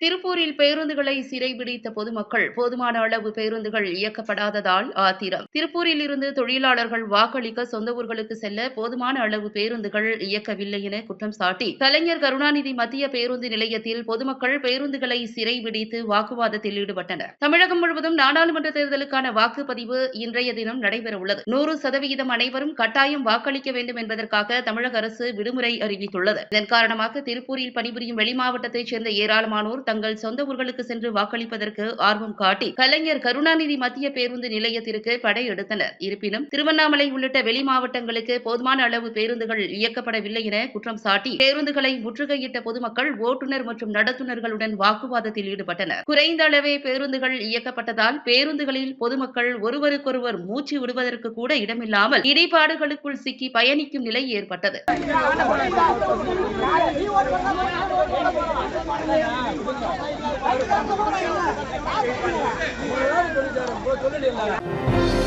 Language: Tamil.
திருப்பூரில் பேருந்துகளை சிறைபிடித்த பொதுமக்கள் போதுமான அளவு பேருந்துகள் இயக்கப்படாததால் ஆத்திரம். திருப்பூரில் இருந்து தொழிலாளர்கள் வாக்களிக்க சொந்த ஊர்களுக்கு செல்ல போதுமான அளவு பேருந்துகள் இயக்கவில்லை என குற்றம் சாட்டி கலைஞர் கருணாநிதி மத்திய பேருந்து நிலையத்தில் பொதுமக்கள் பேருந்துகளை சிறைபிடித்து வாக்குவாதத்தில் ஈடுபட்டனர். தமிழகம் முழுவதும் நாடாளுமன்ற தேர்தலுக்கான வாக்குப்பதிவு இன்றைய தினம் நடைபெறவுள்ளது. 100% அனைவரும் கட்டாயம் வாக்களிக்க வேண்டும் என்பதற்காக தமிழக அரசு விடுமுறை அறிவித்துள்ளது. இதன் காரணமாக திருப்பூரில் பணிபுரியும் வெளிமாவட்டத்தைச் சேர்ந்த ஏராளமானோர் தங்கள் சொந்த ஊர்களுக்கு சென்று வாக்களிப்பதற்கு ஆர்வம் காட்டி கலைஞர் கருணாநிதி மத்திய பேருந்து நிலையத்திற்கு படையெடுத்தனர். இருப்பினும் திருவண்ணாமலை உள்ளிட்ட வெளி மாவட்டங்களுக்கு போதுமான அளவு பேருந்துகள் இயக்கப்படவில்லை என குற்றம் சாட்டி பேருந்துகளை முற்றுகையிட்ட பொதுமக்கள் ஓட்டுநர் மற்றும் நடத்துனர்களுடன் வாக்குவாதத்தில் ஈடுபட்டனர். குறைந்த அளவே பேருந்துகள் இயக்கப்பட்டதால் பேருந்துகளில் பொதுமக்கள் ஒருவருக்கொருவர் மூச்சு விடுவதற்கு கூட இடமில்லாமல் இடிபாடுகளுக்குள் சிக்கி பயணிக்கும் நிலை ஏற்பட்டது. சொல்லல